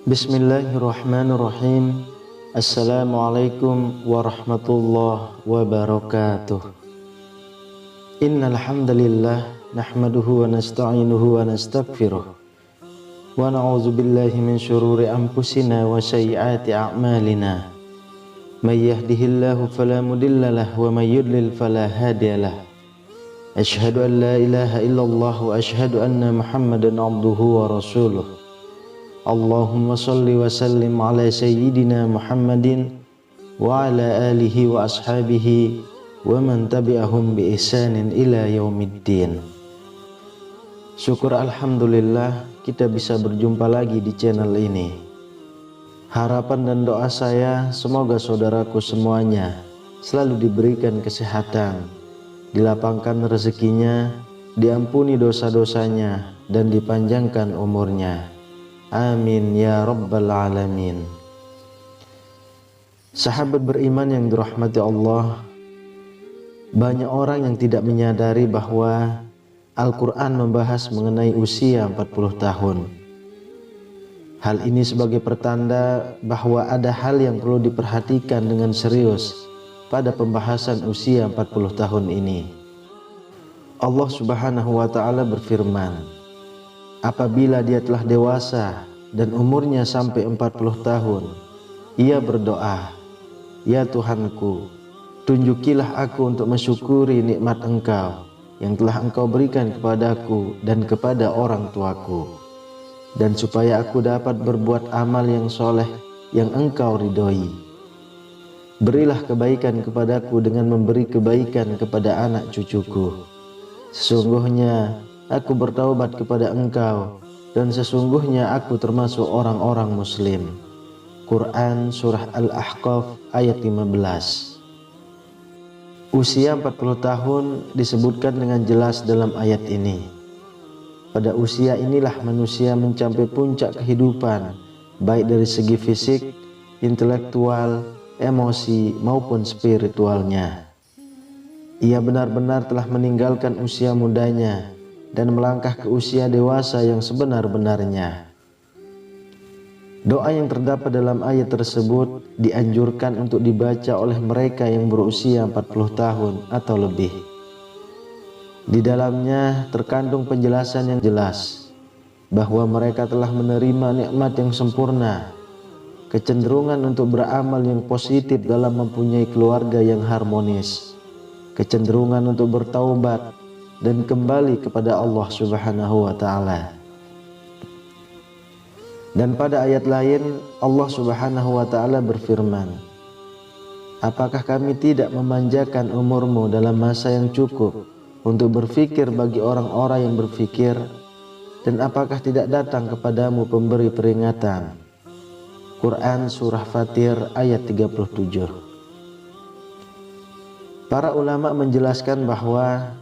Bismillahirrahmanirrahim. Assalamualaikum warahmatullahi wabarakatuh. Innal hamdalillah nahmaduhu wa nasta'inuhu wa nastaghfiruh wa na'udzu billahi min syururi anfusina wa sayyiati a'malina. May yahdihillahu fala mudhillalah wa may yudlil fala hadiyalah. Asyhadu an la ilaha illallah wa asyhadu anna Muhammadan abduhu wa rasuluh. Allahumma salli wa sallim ala sayyidina Muhammadin wa ala alihi wa ashabihi wa man tabi'ahum bi ihsanin ila yaumiddin. Syukur alhamdulillah kita bisa berjumpa lagi di channel ini. Harapan dan doa saya semoga saudaraku semuanya selalu diberikan kesehatan, dilapangkan rezekinya, diampuni dosa-dosanya, dan dipanjangkan umurnya. Amin ya rabbal alamin. Sahabat beriman yang dirahmati Allah, banyak orang yang tidak menyadari bahwa Al-Quran membahas mengenai usia 40 tahun. Hal ini sebagai pertanda bahwa ada hal yang perlu diperhatikan dengan serius pada pembahasan usia 40 tahun ini. Allah Subhanahu wa ta'ala berfirman, apabila dia telah dewasa dan umurnya sampai 40 tahun, ia berdoa, ya Tuhanku, tunjukilah aku untuk mensyukuri nikmat Engkau yang telah Engkau berikan kepadaku dan kepada orang tuaku, dan supaya aku dapat berbuat amal yang soleh yang Engkau ridhoi. Berilah kebaikan kepadaku dengan memberi kebaikan kepada anak cucuku. Sesungguhnya aku bertaubat kepada Engkau, dan sesungguhnya aku termasuk orang-orang muslim. Quran Surah Al-Ahqaf ayat 15. Usia 40 tahun disebutkan dengan jelas dalam ayat ini. Pada usia inilah manusia mencapai puncak kehidupan, baik dari segi fisik, intelektual, emosi, maupun spiritualnya. Ia benar-benar telah meninggalkan usia mudanya dan melangkah ke usia dewasa yang sebenar-benarnya. Doa yang terdapat dalam ayat tersebut dianjurkan untuk dibaca oleh mereka yang berusia 40 tahun atau lebih. Di dalamnya terkandung penjelasan yang jelas bahwa mereka telah menerima nikmat yang sempurna, kecenderungan untuk beramal yang positif dalam mempunyai keluarga yang harmonis, kecenderungan untuk bertaubat dan kembali kepada Allah Subhanahu wa ta'ala. Dan pada ayat lain Allah Subhanahu wa ta'ala berfirman, apakah kami tidak memanjakan umurmu dalam masa yang cukup untuk berfikir bagi orang-orang yang berfikir, dan apakah tidak datang kepadamu pemberi peringatan? Quran Surah Fatir ayat 37. Para ulama menjelaskan bahwa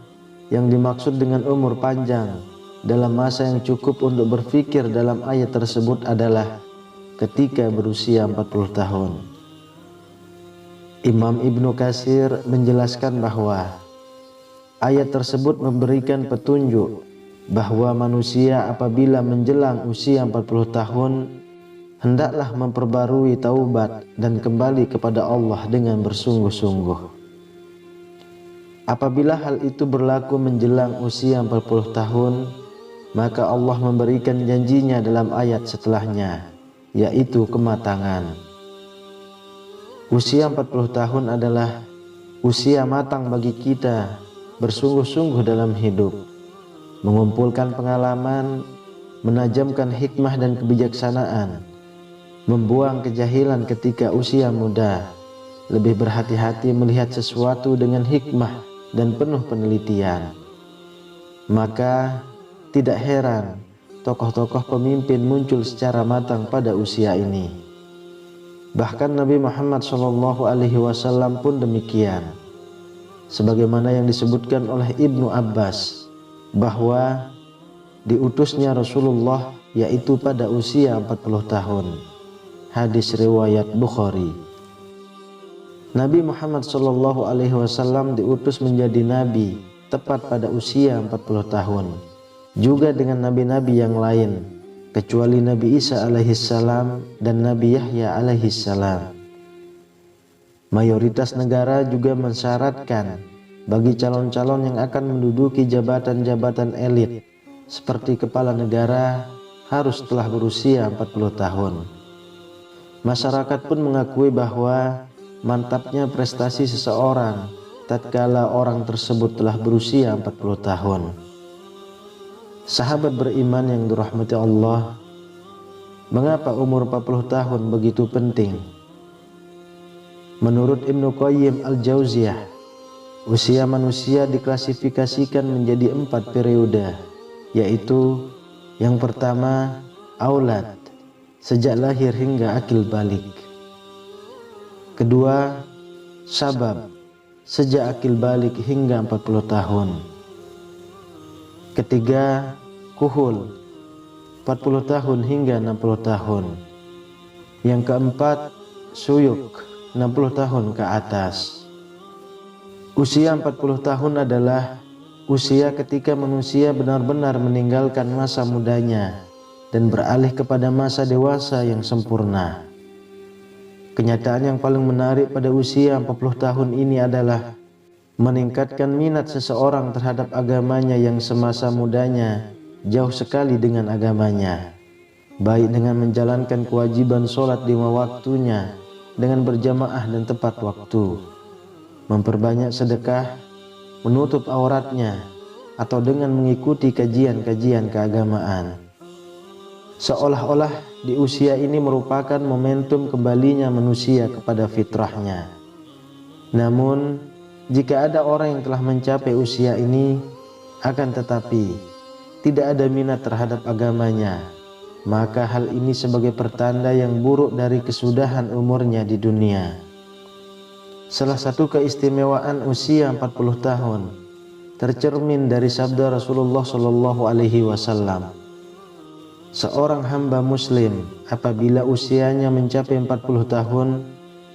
yang dimaksud dengan umur panjang dalam masa yang cukup untuk berfikir dalam ayat tersebut adalah ketika berusia 40 tahun. Imam Ibnu Katsir menjelaskan bahwa ayat tersebut memberikan petunjuk bahwa manusia apabila menjelang usia 40 tahun hendaklah memperbarui taubat dan kembali kepada Allah dengan bersungguh-sungguh. Apabila hal itu berlaku menjelang usia 40 tahun, maka Allah memberikan janjinya dalam ayat setelahnya, yaitu kematangan. Usia 40 tahun adalah usia matang bagi kita bersungguh-sungguh dalam hidup, mengumpulkan pengalaman, menajamkan hikmah dan kebijaksanaan, membuang kejahilan ketika usia muda, lebih berhati-hati melihat sesuatu dengan hikmah dan penuh penelitian. Maka tidak heran tokoh-tokoh pemimpin muncul secara matang pada usia ini. Bahkan Nabi Muhammad SAW pun demikian. Sebagaimana yang disebutkan oleh Ibnu Abbas bahwa diutusnya Rasulullah yaitu pada usia 40 tahun. Hadis riwayat Bukhari. Nabi Muhammad SAW diutus menjadi nabi tepat pada usia 40 tahun. Juga dengan nabi-nabi yang lain, kecuali Nabi Isa alaihissalam dan Nabi Yahya alaihissalam. Mayoritas negara juga mensyaratkan bagi calon-calon yang akan menduduki jabatan-jabatan elit seperti kepala negara harus telah berusia 40 tahun. Masyarakat pun mengakui bahwa mantapnya prestasi seseorang tatkala orang tersebut telah berusia 40 tahun. Sahabat beriman yang dirahmati Allah, mengapa umur 40 tahun begitu penting? Menurut Ibnu Qayyim Al-Jauziyah, usia manusia diklasifikasikan menjadi 4 periode, yaitu yang pertama, aulad, sejak lahir hingga akil balik. Kedua, sabab, sejak akil balik hingga 40 tahun. Ketiga, kuhul, 40 tahun hingga 60 tahun. Yang keempat, suyuk, 60 tahun ke atas. Usia 40 tahun adalah usia ketika manusia benar-benar meninggalkan masa mudanya dan beralih kepada masa dewasa yang sempurna. Kenyataan yang paling menarik pada usia 40 tahun ini adalah meningkatkan minat seseorang terhadap agamanya yang semasa mudanya jauh sekali dengan agamanya, baik dengan menjalankan kewajiban sholat di waktunya dengan berjamaah dan tepat waktu, memperbanyak sedekah, menutup auratnya, atau dengan mengikuti kajian-kajian keagamaan. Seolah-olah di usia ini merupakan momentum kembalinya manusia kepada fitrahnya. Namun, jika ada orang yang telah mencapai usia ini, akan tetapi tidak ada minat terhadap agamanya, maka hal ini sebagai pertanda yang buruk dari kesudahan umurnya di dunia. Salah satu keistimewaan usia 40 tahun tercermin dari sabda Rasulullah SAW. Seorang hamba muslim apabila usianya mencapai 40 tahun,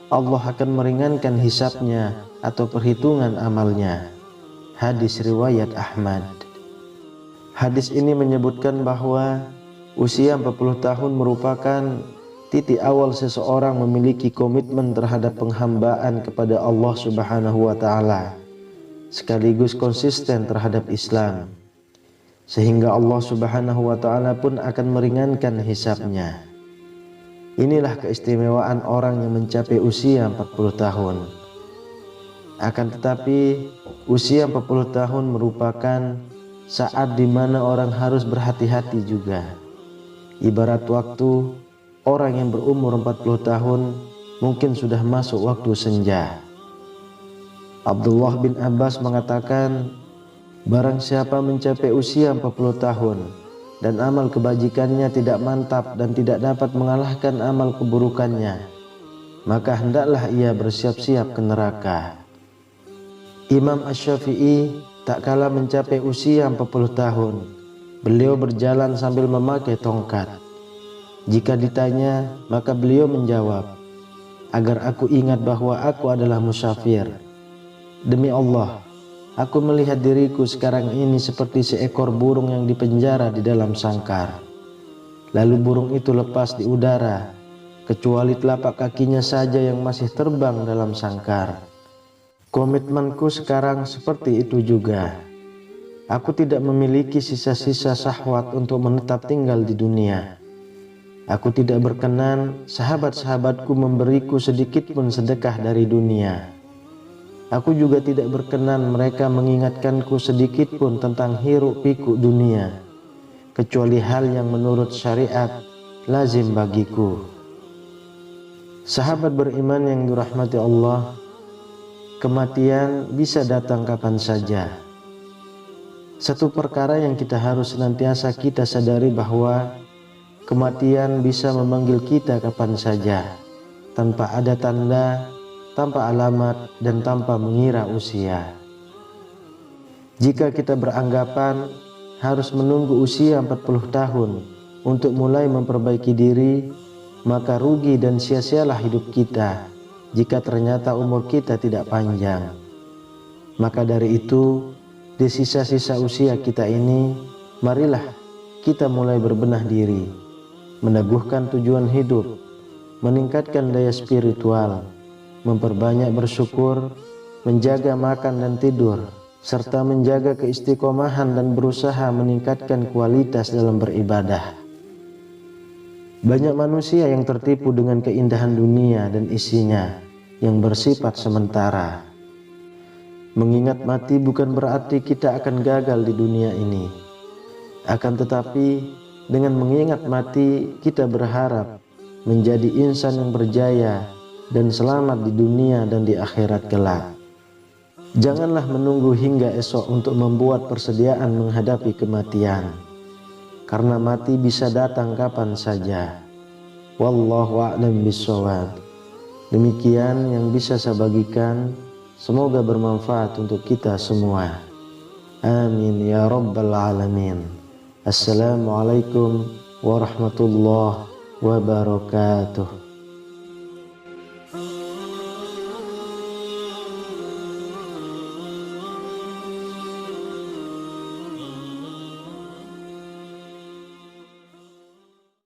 Allah akan meringankan hisabnya atau perhitungan amalnya. Hadis riwayat Ahmad. Hadis ini menyebutkan bahwa usia 40 tahun merupakan titik awal seseorang memiliki komitmen terhadap penghambaan kepada Allah Subhanahu wa taala, sekaligus konsisten terhadap Islam, sehingga Allah Subhanahu wa taala pun akan meringankan hisabnya. Inilah keistimewaan orang yang mencapai usia 40 tahun. Akan tetapi usia 40 tahun merupakan saat di mana orang harus berhati-hati juga. Ibarat waktu orang yang berumur 40 tahun mungkin sudah masuk waktu senja. Abdullah bin Abbas mengatakan, barang siapa mencapai usia 40 tahun dan amal kebajikannya tidak mantap dan tidak dapat mengalahkan amal keburukannya, maka hendaklah ia bersiap-siap ke neraka. Imam Asy-Syafi'i tak kala mencapai usia 40 tahun, beliau berjalan sambil memakai tongkat. Jika ditanya, maka beliau menjawab, agar aku ingat bahwa aku adalah musafir. Demi Allah, aku melihat diriku sekarang ini seperti seekor burung yang dipenjara di dalam sangkar. Lalu burung itu lepas di udara, kecuali telapak kakinya saja yang masih terbang dalam sangkar. Komitmenku sekarang seperti itu juga. Aku tidak memiliki sisa-sisa syahwat untuk menetap tinggal di dunia. Aku tidak berkenan sahabat-sahabatku memberiku sedikit pun sedekah dari dunia. Aku juga tidak berkenan mereka mengingatkanku sedikit pun tentang hiruk pikuk dunia, kecuali hal yang menurut syariat lazim bagiku. Sahabat beriman yang dirahmati Allah, kematian bisa datang kapan saja. Satu perkara yang kita harus senantiasa kita sadari bahwa kematian bisa memanggil kita kapan saja. tanpa ada tanda, tanpa alamat, dan tanpa mengira usia. Jika kita beranggapan harus menunggu usia 40 tahun untuk mulai memperbaiki diri, maka rugi dan sia-sialah hidup kita jika ternyata umur kita tidak panjang. Maka dari itu, di sisa-sisa usia kita ini, marilah kita mulai berbenah diri, meneguhkan tujuan hidup, meningkatkan daya spiritual, memperbanyak bersyukur, menjaga makan dan tidur, serta menjaga keistiqomahan dan berusaha meningkatkan kualitas dalam beribadah. Banyak manusia yang tertipu dengan keindahan dunia dan isinya yang bersifat sementara. Mengingat mati bukan berarti kita akan gagal di dunia ini. Akan tetapi, dengan mengingat mati, kita berharap menjadi insan yang berjaya dan selamat di dunia dan di akhirat kelak. Janganlah menunggu hingga esok untuk membuat persediaan menghadapi kematian, karena mati bisa datang kapan saja. Wallahu a'lam bishawab. Demikian yang bisa saya bagikan, semoga bermanfaat untuk kita semua. Amin ya rabbal alamin. Assalamualaikum warahmatullahi wabarakatuh.